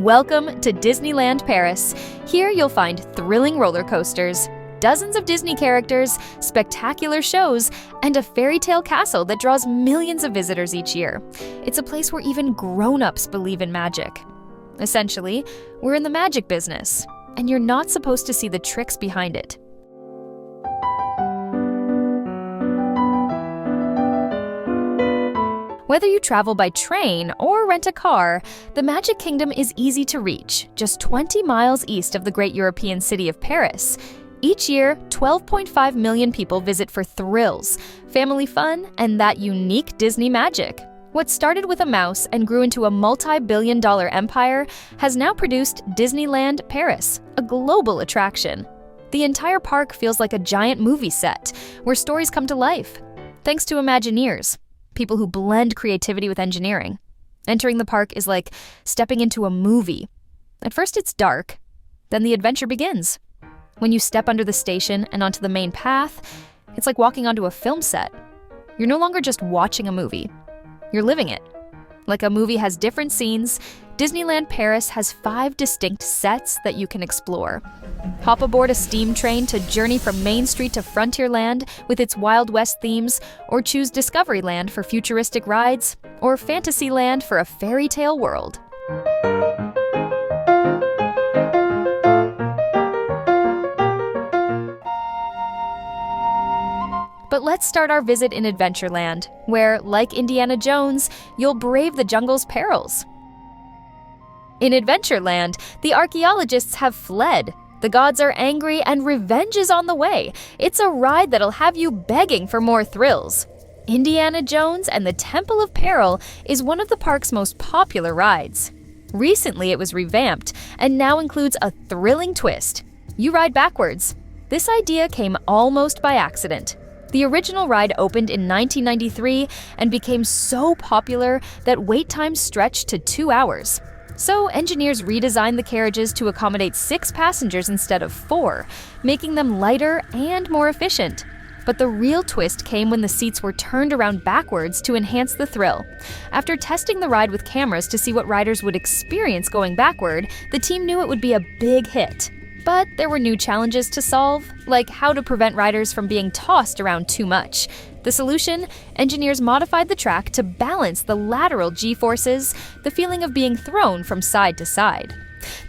Welcome to Disneyland Paris. Here you'll find thrilling roller coasters, dozens of Disney characters, spectacular shows, and a fairy tale castle that draws millions of visitors each year. It's a place where even grown-ups believe in magic. Essentially, we're in the magic business, and you're not supposed to see the tricks behind it. Whether you travel by train or rent a car, the Magic Kingdom is easy to reach, just 20 miles east of the great European city of Paris. Each year, 12.5 million people visit for thrills, family fun, and that unique Disney magic. What started with a mouse and grew into a multi-billion-dollar empire has now produced Disneyland Paris, a global attraction. The entire park feels like a giant movie set, where stories come to life. Thanks to Imagineers, people who blend creativity with engineering. Entering the park is like stepping into a movie. At first it's dark, then the adventure begins. When you step under the station and onto the main path, it's like walking onto a film set. You're no longer just watching a movie, you're living it. Like a movie has different scenes, Disneyland Paris has 5 distinct sets that you can explore. Hop aboard a steam train to journey from Main Street to Frontierland with its Wild West themes, or choose Discoveryland for futuristic rides, or Fantasyland for a fairy tale world. But let's start our visit in Adventureland, where, like Indiana Jones, you'll brave the jungle's perils. In Adventureland, the archaeologists have fled. The gods are angry and revenge is on the way. It's a ride that'll have you begging for more thrills. Indiana Jones and the Temple of Peril is one of the park's most popular rides. Recently, it was revamped and now includes a thrilling twist. You ride backwards. This idea came almost by accident. The original ride opened in 1993 and became so popular that wait times stretched to 2 hours. So engineers redesigned the carriages to accommodate 6 passengers instead of 4, making them lighter and more efficient. But the real twist came when the seats were turned around backwards to enhance the thrill. After testing the ride with cameras to see what riders would experience going backward, the team knew it would be a big hit. But there were new challenges to solve, like how to prevent riders from being tossed around too much. The solution? Engineers modified the track to balance the lateral G-forces, the feeling of being thrown from side to side.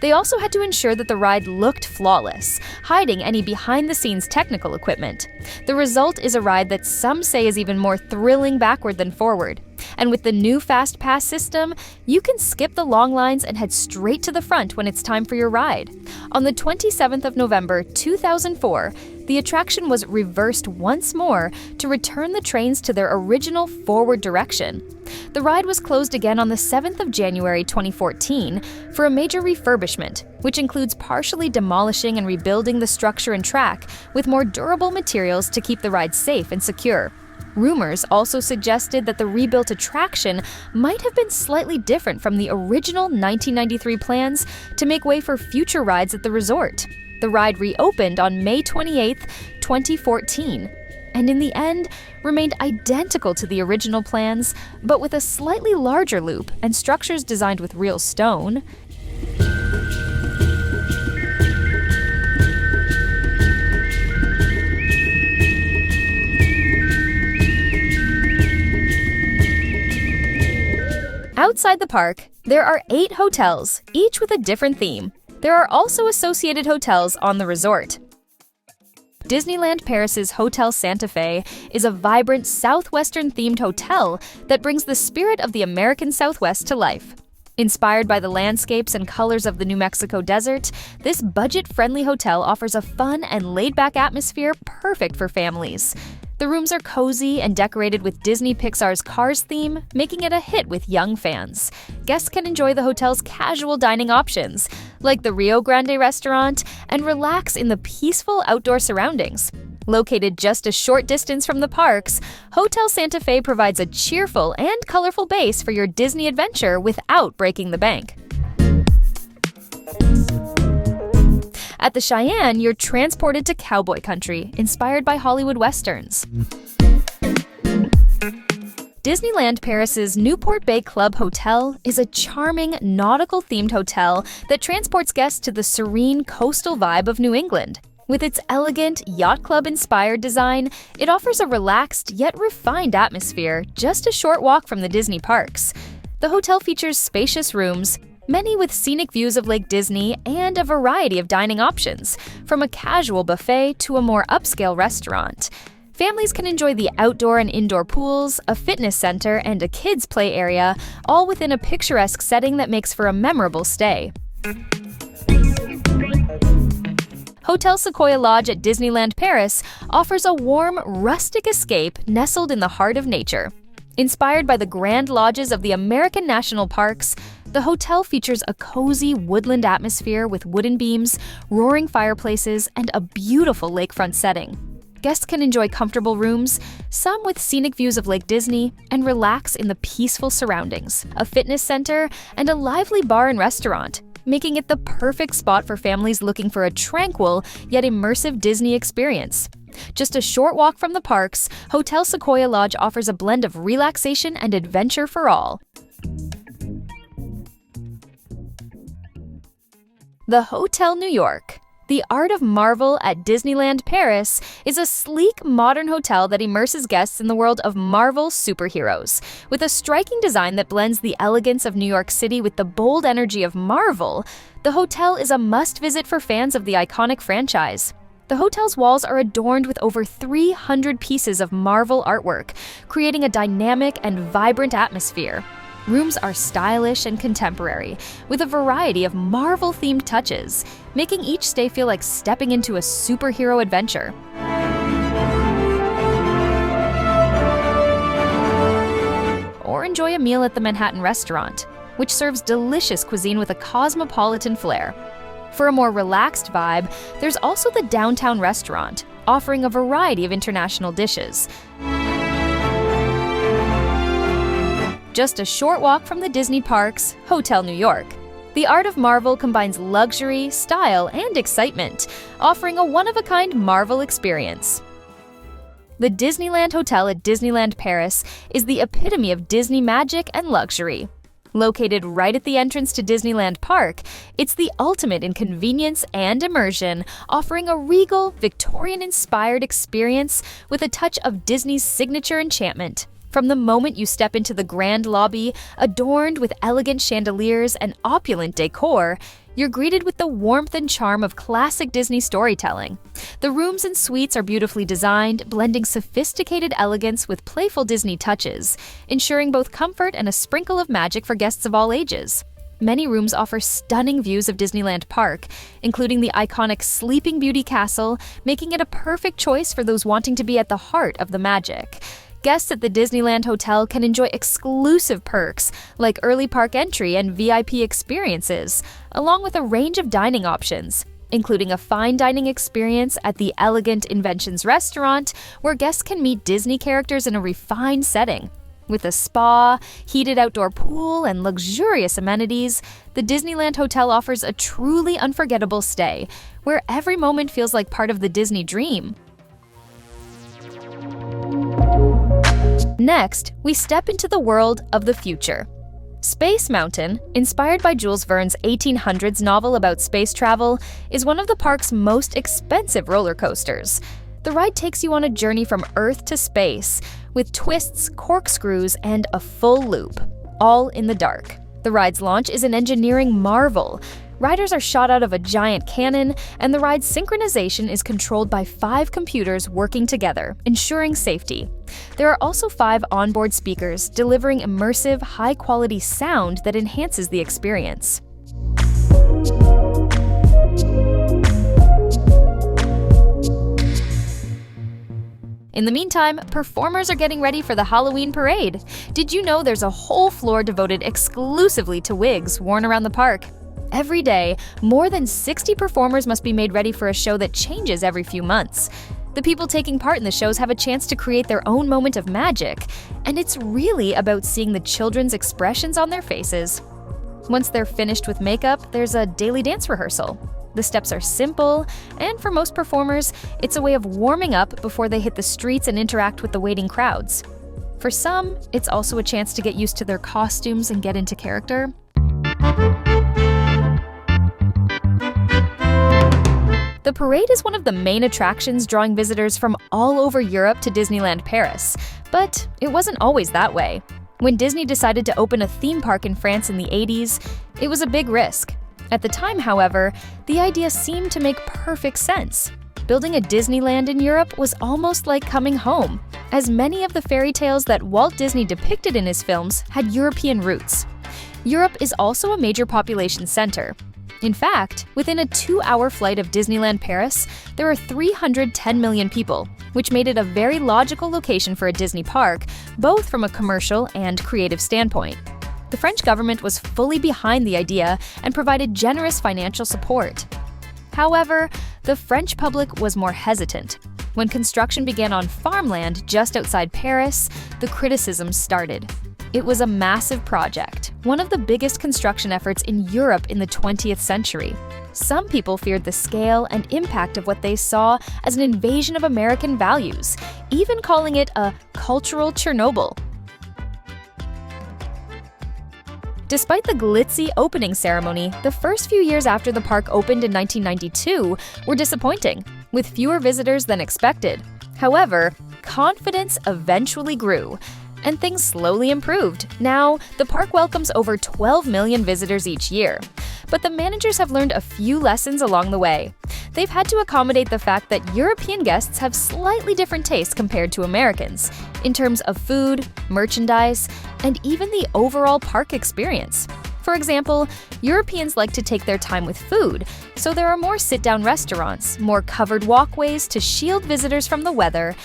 They also had to ensure that the ride looked flawless, hiding any behind-the-scenes technical equipment. The result is a ride that some say is even more thrilling backward than forward. And with the new Fast Pass system, you can skip the long lines and head straight to the front when it's time for your ride. On the 27th of November, 2004, the attraction was reversed once more to return the trains to their original forward direction. The ride was closed again on the 7th of January 2014 for a major refurbishment, which includes partially demolishing and rebuilding the structure and track with more durable materials to keep the ride safe and secure. Rumors also suggested that the rebuilt attraction might have been slightly different from the original 1993 plans to make way for future rides at the resort. The ride reopened on May 28, 2014, and in the end remained identical to the original plans, but with a slightly larger loop and structures designed with real stone. Outside the park, there are 8 hotels, each with a different theme. There are also associated hotels on the resort. Disneyland Paris's Hotel Santa Fe is a vibrant Southwestern-themed hotel that brings the spirit of the American Southwest to life. Inspired by the landscapes and colors of the New Mexico desert, this budget-friendly hotel offers a fun and laid-back atmosphere perfect for families. The rooms are cozy and decorated with Disney Pixar's Cars theme, making it a hit with young fans. Guests can enjoy the hotel's casual dining options, like the Rio Grande restaurant, and relax in the peaceful outdoor surroundings. Located just a short distance from the parks, Hotel Santa Fe provides a cheerful and colorful base for your Disney adventure without breaking the bank. At the Cheyenne, you're transported to cowboy country, inspired by Hollywood westerns. Disneyland Paris's Newport Bay Club Hotel is a charming, nautical-themed hotel that transports guests to the serene coastal vibe of New England. With its elegant, yacht club-inspired design, it offers a relaxed yet refined atmosphere just a short walk from the Disney parks. The hotel features spacious rooms, many with scenic views of Lake Disney, and a variety of dining options, from a casual buffet to a more upscale restaurant. Families can enjoy the outdoor and indoor pools, a fitness center, and a kids' play area, all within a picturesque setting that makes for a memorable stay. Hotel Sequoia Lodge at Disneyland Paris offers a warm, rustic escape nestled in the heart of nature. Inspired by the grand lodges of the American national parks, the hotel features a cozy woodland atmosphere with wooden beams, roaring fireplaces, and a beautiful lakefront setting. Guests can enjoy comfortable rooms, some with scenic views of Lake Disney, and relax in the peaceful surroundings, a fitness center, and a lively bar and restaurant, making it the perfect spot for families looking for a tranquil yet immersive Disney experience. Just a short walk from the parks, Hotel Sequoia Lodge offers a blend of relaxation and adventure for all. The Hotel New York. The Art of Marvel at Disneyland Paris is a sleek, modern hotel that immerses guests in the world of Marvel superheroes. With a striking design that blends the elegance of New York City with the bold energy of Marvel, the hotel is a must-visit for fans of the iconic franchise. The hotel's walls are adorned with over 300 pieces of Marvel artwork, creating a dynamic and vibrant atmosphere. Rooms are stylish and contemporary, with a variety of Marvel-themed touches, making each stay feel like stepping into a superhero adventure. Or enjoy a meal at the Manhattan Restaurant, which serves delicious cuisine with a cosmopolitan flair. For a more relaxed vibe, there's also the Downtown Restaurant, offering a variety of international dishes. Just a short walk from the Disney parks, Hotel New York. The Art of Marvel combines luxury, style, and excitement, offering a one-of-a-kind Marvel experience. The Disneyland Hotel at Disneyland Paris is the epitome of Disney magic and luxury. Located right at the entrance to Disneyland Park, it's the ultimate in convenience and immersion, offering a regal, Victorian-inspired experience with a touch of Disney's signature enchantment. From the moment you step into the grand lobby, adorned with elegant chandeliers and opulent decor, you're greeted with the warmth and charm of classic Disney storytelling. The rooms and suites are beautifully designed, blending sophisticated elegance with playful Disney touches, ensuring both comfort and a sprinkle of magic for guests of all ages. Many rooms offer stunning views of Disneyland Park, including the iconic Sleeping Beauty Castle, making it a perfect choice for those wanting to be at the heart of the magic. Guests at the Disneyland Hotel can enjoy exclusive perks like early park entry and VIP experiences, along with a range of dining options, including a fine dining experience at the Elegant Inventions restaurant, where guests can meet Disney characters in a refined setting. With a spa, heated outdoor pool, and luxurious amenities, the Disneyland Hotel offers a truly unforgettable stay, where every moment feels like part of the Disney dream. Next, we step into the world of the future. Space Mountain, inspired by Jules Verne's 1800s novel about space travel, is one of the park's most expensive roller coasters. The ride takes you on a journey from Earth to space, with twists, corkscrews, and a full loop, all in the dark. The ride's launch is an engineering marvel. Riders are shot out of a giant cannon, and the ride's synchronization is controlled by 5 computers working together, ensuring safety. There are also 5 onboard speakers, delivering immersive, high-quality sound that enhances the experience. In the meantime, performers are getting ready for the Halloween parade. Did you know there's a whole floor devoted exclusively to wigs worn around the park? Every day, more than 60 performers must be made ready for a show that changes every few months. The people taking part in the shows have a chance to create their own moment of magic, and it's really about seeing the children's expressions on their faces. Once they're finished with makeup, there's a daily dance rehearsal. The steps are simple, and for most performers, it's a way of warming up before they hit the streets and interact with the waiting crowds. For some, it's also a chance to get used to their costumes and get into character. The parade is one of the main attractions drawing visitors from all over Europe to Disneyland Paris, but it wasn't always that way. When Disney decided to open a theme park in France in the 80s, it was a big risk. At the time, however, the idea seemed to make perfect sense. Building a Disneyland in Europe was almost like coming home, as many of the fairy tales that Walt Disney depicted in his films had European roots. Europe is also a major population center. In fact, within a 2-hour flight of Disneyland Paris, there are 310 million people, which made it a very logical location for a Disney park, both from a commercial and creative standpoint. The French government was fully behind the idea and provided generous financial support. However, the French public was more hesitant. When construction began on farmland just outside Paris, the criticisms started. It was a massive project, one of the biggest construction efforts in Europe in the 20th century. Some people feared the scale and impact of what they saw as an invasion of American values, even calling it a cultural Chernobyl. Despite the glitzy opening ceremony, the first few years after the park opened in 1992 were disappointing, with fewer visitors than expected. However, confidence eventually grew, and things slowly improved. Now, the park welcomes over 12 million visitors each year. But the managers have learned a few lessons along the way. They've had to accommodate the fact that European guests have slightly different tastes compared to Americans, in terms of food, merchandise, and even the overall park experience. For example, Europeans like to take their time with food, so there are more sit-down restaurants, more covered walkways to shield visitors from the weather.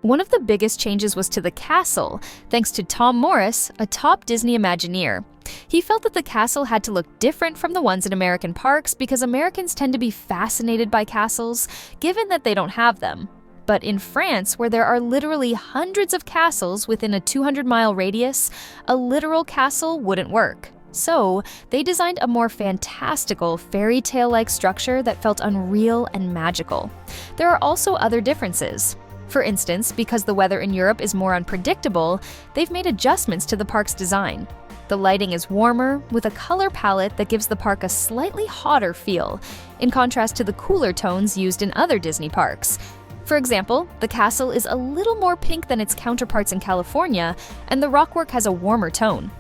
One of the biggest changes was to the castle, thanks to Tom Morris, a top Disney Imagineer. He felt that the castle had to look different from the ones in American parks because Americans tend to be fascinated by castles, given that they don't have them. But in France, where there are literally hundreds of castles within a 200-mile radius, a literal castle wouldn't work. So, they designed a more fantastical, fairy tale-like structure that felt unreal and magical. There are also other differences. For instance, because the weather in Europe is more unpredictable, they've made adjustments to the park's design. The lighting is warmer, with a color palette that gives the park a slightly hotter feel, in contrast to the cooler tones used in other Disney parks. For example, the castle is a little more pink than its counterparts in California, and the rockwork has a warmer tone.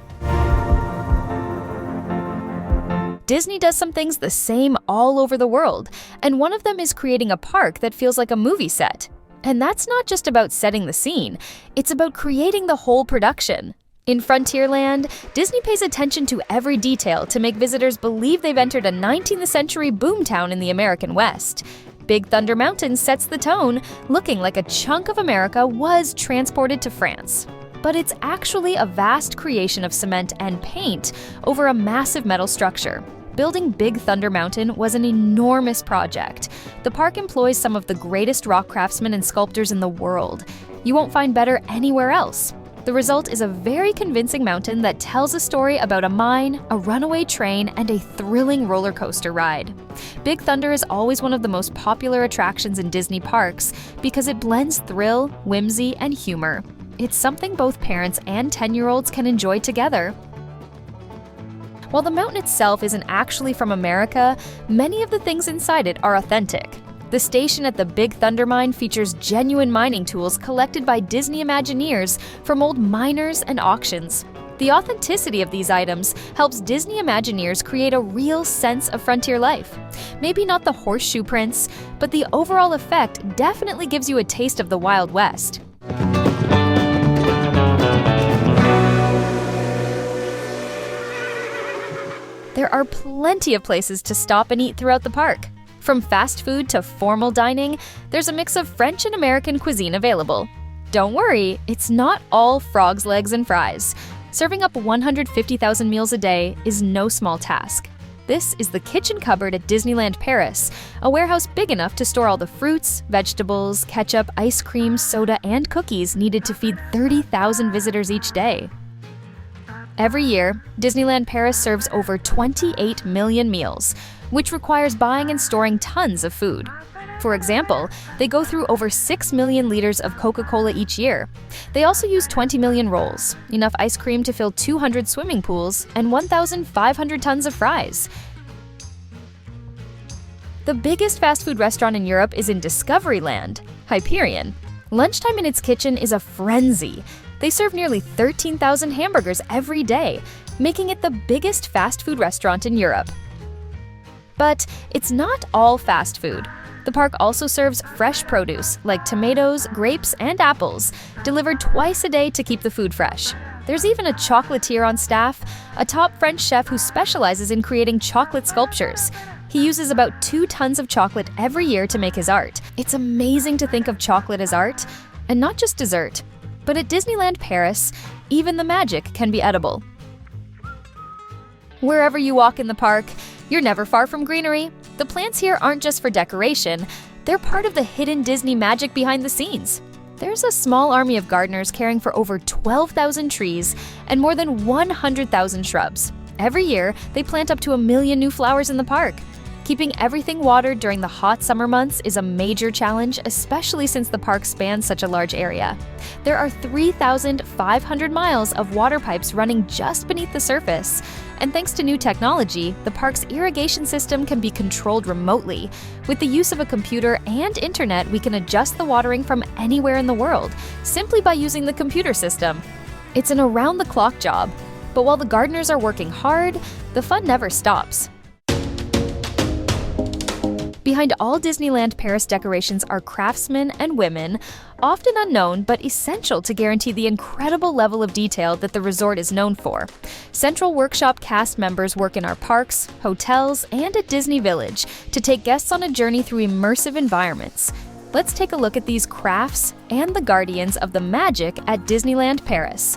Disney does some things the same all over the world, and one of them is creating a park that feels like a movie set. And that's not just about setting the scene, it's about creating the whole production. In Frontierland, Disney pays attention to every detail to make visitors believe they've entered a 19th century boomtown in the American West. Big Thunder Mountain sets the tone, looking like a chunk of America was transported to France. But it's actually a vast creation of cement and paint over a massive metal structure. Building Big Thunder Mountain was an enormous project. The park employs some of the greatest rock craftsmen and sculptors in the world. You won't find better anywhere else. The result is a very convincing mountain that tells a story about a mine, a runaway train, and a thrilling roller coaster ride. Big Thunder is always one of the most popular attractions in Disney parks because it blends thrill, whimsy, and humor. It's something both parents and 10-year-olds can enjoy together. While the mountain itself isn't actually from America, many of the things inside it are authentic. The station at the Big Thunder Mine features genuine mining tools collected by Disney Imagineers from old miners and auctions. The authenticity of these items helps Disney Imagineers create a real sense of frontier life. Maybe not the horseshoe prints, but the overall effect definitely gives you a taste of the Wild West. There are plenty of places to stop and eat throughout the park. From fast food to formal dining, there's a mix of French and American cuisine available. Don't worry, it's not all frogs' legs and fries. Serving up 150,000 meals a day is no small task. This is the kitchen cupboard at Disneyland Paris, a warehouse big enough to store all the fruits, vegetables, ketchup, ice cream, soda, and cookies needed to feed 30,000 visitors each day. Every year, Disneyland Paris serves over 28 million meals, which requires buying and storing tons of food. For example, they go through over 6 million liters of Coca-Cola each year. They also use 20 million rolls, enough ice cream to fill 200 swimming pools, and 1,500 tons of fries. The biggest fast food restaurant in Europe is in Discoveryland, Hyperion. Lunchtime in its kitchen is a frenzy. They serve nearly 13,000 hamburgers every day, making it the biggest fast food restaurant in Europe. But it's not all fast food. The park also serves fresh produce like tomatoes, grapes, and apples, delivered twice a day to keep the food fresh. There's even a chocolatier on staff, a top French chef who specializes in creating chocolate sculptures. He uses about 2 tons of chocolate every year to make his art. It's amazing to think of chocolate as art, and not just dessert. But at Disneyland Paris, even the magic can be edible. Wherever you walk in the park, you're never far from greenery. The plants here aren't just for decoration, they're part of the hidden Disney magic behind the scenes. There's a small army of gardeners caring for over 12,000 trees and more than 100,000 shrubs. Every year, they plant up to 1 million new flowers in the park. Keeping everything watered during the hot summer months is a major challenge, especially since the park spans such a large area. There are 3,500 miles of water pipes running just beneath the surface. And thanks to new technology, the park's irrigation system can be controlled remotely. With the use of a computer and internet, we can adjust the watering from anywhere in the world, simply by using the computer system. It's an around-the-clock job. But while the gardeners are working hard, the fun never stops. Behind all Disneyland Paris decorations are craftsmen and women, often unknown but essential to guarantee the incredible level of detail that the resort is known for. Central Workshop cast members work in our parks, hotels, and at Disney Village to take guests on a journey through immersive environments. Let's take a look at these crafts and the guardians of the magic at Disneyland Paris.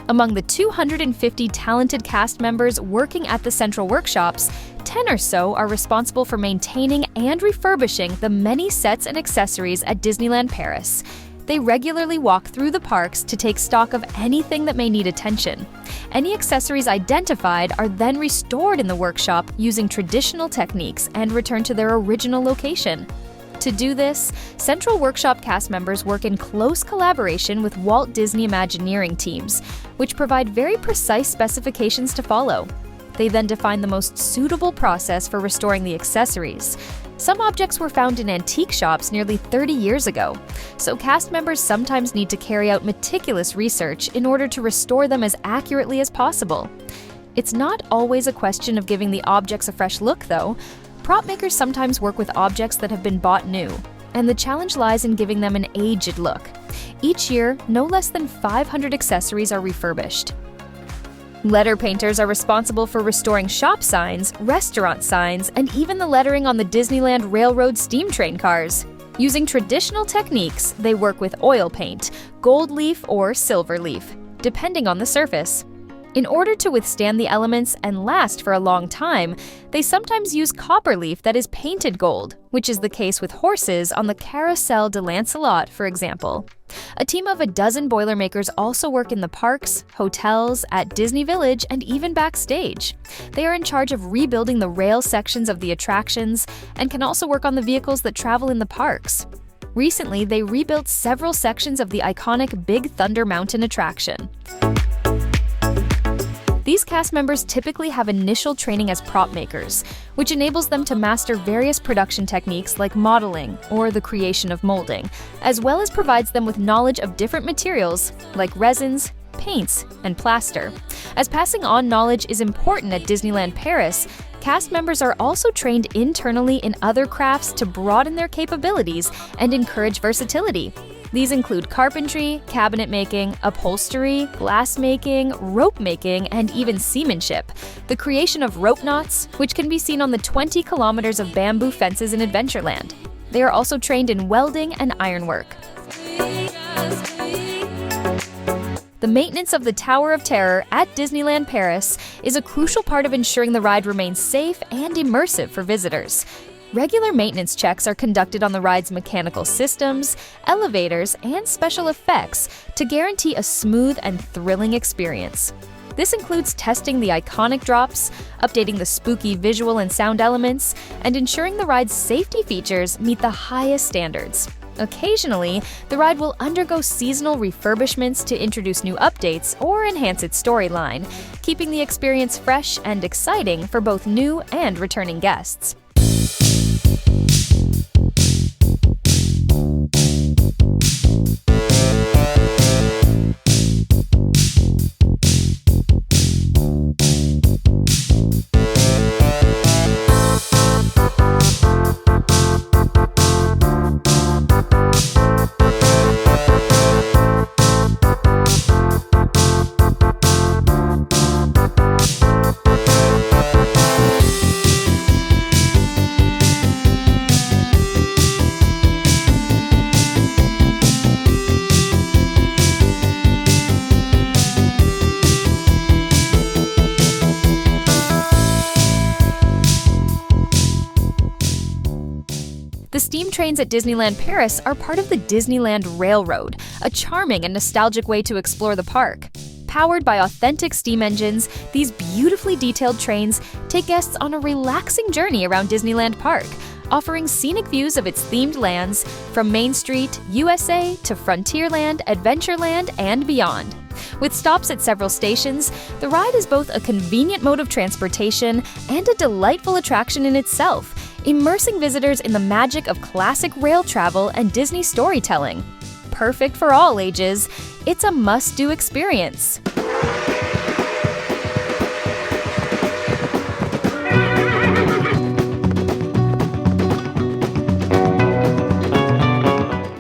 Among the 250 talented cast members working at the Central Workshops, 10 or so are responsible for maintaining and refurbishing the many sets and accessories at Disneyland Paris. They regularly walk through the parks to take stock of anything that may need attention. Any accessories identified are then restored in the workshop using traditional techniques and returned to their original location. To do this, Central Workshop cast members work in close collaboration with Walt Disney Imagineering teams, which provide very precise specifications to follow. They then define the most suitable process for restoring the accessories. Some objects were found in antique shops nearly 30 years ago, so cast members sometimes need to carry out meticulous research in order to restore them as accurately as possible. It's not always a question of giving the objects a fresh look, though. Prop makers sometimes work with objects that have been bought new, and the challenge lies in giving them an aged look. Each year, no less than 500 accessories are refurbished. Letter painters are responsible for restoring shop signs, restaurant signs, and even the lettering on the Disneyland Railroad steam train cars. Using traditional techniques, they work with oil paint, gold leaf, or silver leaf, depending on the surface. In order to withstand the elements and last for a long time, they sometimes use copper leaf that is painted gold, which is the case with horses on the Carousel de Lancelot, for example. A team of 12 Boilermakers also work in the parks, hotels, at Disney Village, and even backstage. They are in charge of rebuilding the rail sections of the attractions and can also work on the vehicles that travel in the parks. Recently, they rebuilt several sections of the iconic Big Thunder Mountain attraction. These cast members typically have initial training as prop makers, which enables them to master various production techniques like modeling or the creation of molding, as well as provides them with knowledge of different materials like resins, paints, and plaster. As passing on knowledge is important at Disneyland Paris, cast members are also trained internally in other crafts to broaden their capabilities and encourage versatility. These include carpentry, cabinet making, upholstery, glass making, rope making, and even seamanship. The creation of rope knots, which can be seen on the 20 kilometers of bamboo fences in Adventureland. They are also trained in welding and ironwork. The maintenance of the Tower of Terror at Disneyland Paris is a crucial part of ensuring the ride remains safe and immersive for visitors. Regular maintenance checks are conducted on the ride's mechanical systems, elevators, and special effects to guarantee a smooth and thrilling experience. This includes testing the iconic drops, updating the spooky visual and sound elements, and ensuring the ride's safety features meet the highest standards. Occasionally, the ride will undergo seasonal refurbishments to introduce new updates or enhance its storyline, keeping the experience fresh and exciting for both new and returning guests. The steam trains at Disneyland Paris are part of the Disneyland Railroad, a charming and nostalgic way to explore the park. Powered by authentic steam engines, these beautifully detailed trains take guests on a relaxing journey around Disneyland Park, offering scenic views of its themed lands from Main Street, USA to Frontierland, Adventureland, and beyond. With stops at several stations, the ride is both a convenient mode of transportation and a delightful attraction in itself, immersing visitors in the magic of classic rail travel and Disney storytelling. Perfect for all ages, it's a must-do experience.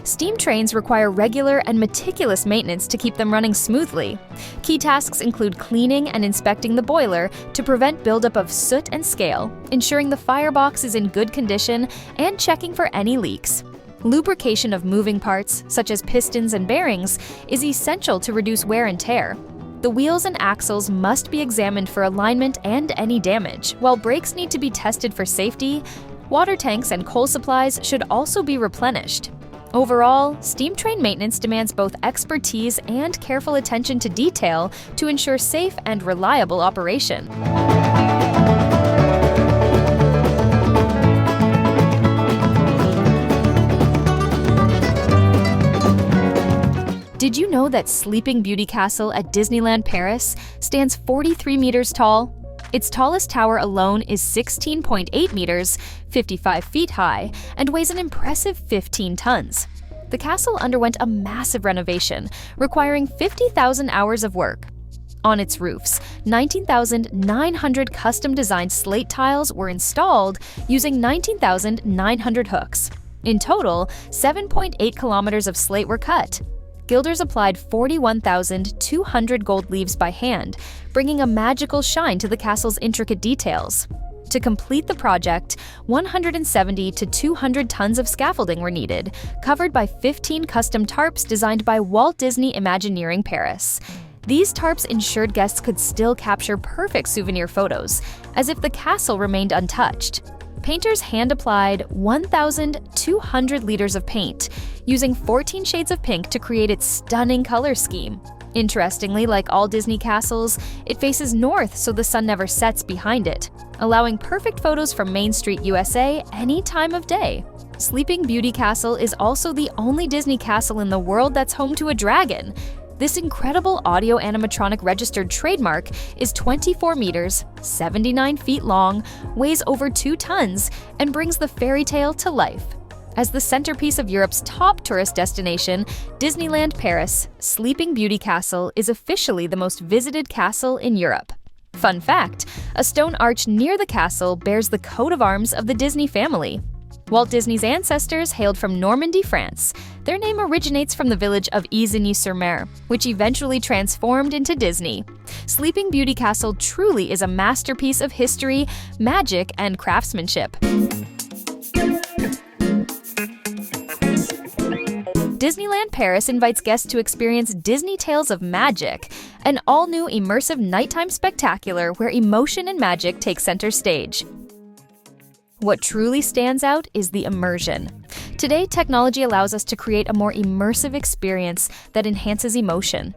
Steam trains require regular and meticulous maintenance to keep them running smoothly. Key tasks include cleaning and inspecting the boiler to prevent buildup of soot and scale, ensuring the firebox is in good condition, and checking for any leaks. Lubrication of moving parts, such as pistons and bearings, is essential to reduce wear and tear. The wheels and axles must be examined for alignment and any damage, while brakes need to be tested for safety. Water tanks and coal supplies should also be replenished. Overall, steam train maintenance demands both expertise and careful attention to detail to ensure safe and reliable operation. Did you know that Sleeping Beauty Castle at Disneyland Paris stands 43 meters tall? Its tallest tower alone is 16.8 meters, 55 feet high, and weighs an impressive 15 tons. The castle underwent a massive renovation, requiring 50,000 hours of work. On its roofs, 19,900 custom-designed slate tiles were installed using 19,900 hooks. In total, 7.8 kilometers of slate were cut. Gilders applied 41,200 gold leaves by hand, bringing a magical shine to the castle's intricate details. To complete the project, 170 to 200 tons of scaffolding were needed, covered by 15 custom tarps designed by Walt Disney Imagineering Paris. These tarps ensured guests could still capture perfect souvenir photos, as if the castle remained untouched. Painters hand-applied 1,200 liters of paint, using 14 shades of pink to create its stunning color scheme. Interestingly, like all Disney castles, it faces north so the sun never sets behind it, allowing perfect photos from Main Street, USA any time of day. Sleeping Beauty Castle is also the only Disney castle in the world that's home to a dragon. This incredible audio animatronic registered trademark is 24 meters, 79 feet long, weighs over 2 tons, and brings the fairy tale to life. As the centerpiece of Europe's top tourist destination, Disneyland Paris, Sleeping Beauty Castle is officially the most visited castle in Europe. Fun fact, a stone arch near the castle bears the coat of arms of the Disney family. Walt Disney's ancestors hailed from Normandy, France. Their name originates from the village of Isigny-sur-Mer, which eventually transformed into Disney. Sleeping Beauty Castle truly is a masterpiece of history, magic, and craftsmanship. Disneyland Paris invites guests to experience Disney Tales of Magic, an all-new immersive nighttime spectacular where emotion and magic take center stage. What truly stands out is the immersion. Today, technology allows us to create a more immersive experience that enhances emotion.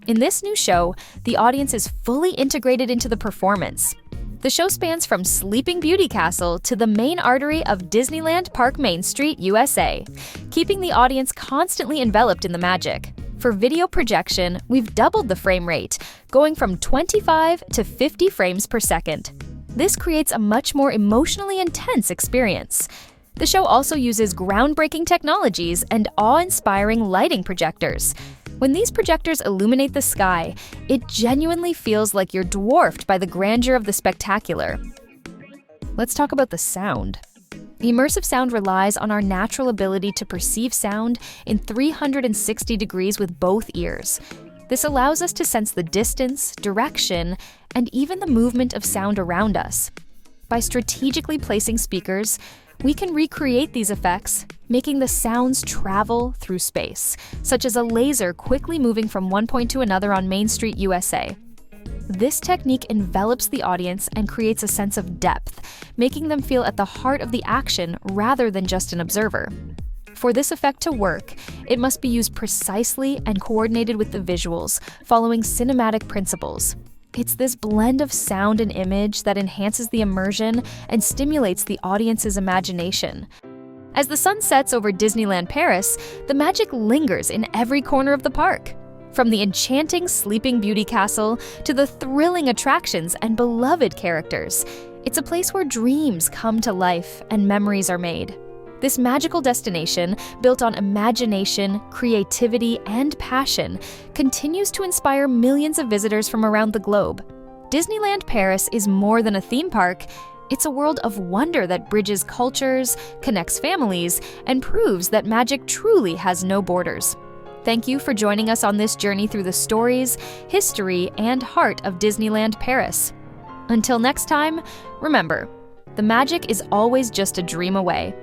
In this new show, the audience is fully integrated into the performance. The show spans from Sleeping Beauty Castle to the main artery of Disneyland Park Main Street, USA, keeping the audience constantly enveloped in the magic. For video projection, we've doubled the frame rate, going from 25 to 50 frames per second. This creates a much more emotionally intense experience. The show also uses groundbreaking technologies and awe-inspiring lighting projectors. When these projectors illuminate the sky, it genuinely feels like you're dwarfed by the grandeur of the spectacular. Let's talk about the sound. Immersive sound relies on our natural ability to perceive sound in 360 degrees with both ears. This allows us to sense the distance, direction, and even the movement of sound around us. By strategically placing speakers, we can recreate these effects, making the sounds travel through space, such as a laser quickly moving from one point to another on Main Street, USA. This technique envelops the audience and creates a sense of depth, making them feel at the heart of the action rather than just an observer. For this effect to work, it must be used precisely and coordinated with the visuals, following cinematic principles. It's this blend of sound and image that enhances the immersion and stimulates the audience's imagination. As the sun sets over Disneyland Paris, the magic lingers in every corner of the park. From the enchanting Sleeping Beauty Castle to the thrilling attractions and beloved characters, it's a place where dreams come to life and memories are made. This magical destination, built on imagination, creativity, and passion, continues to inspire millions of visitors from around the globe. Disneyland Paris is more than a theme park. It's a world of wonder that bridges cultures, connects families, and proves that magic truly has no borders. Thank you for joining us on this journey through the stories, history, and heart of Disneyland Paris. Until next time, remember, the magic is always just a dream away.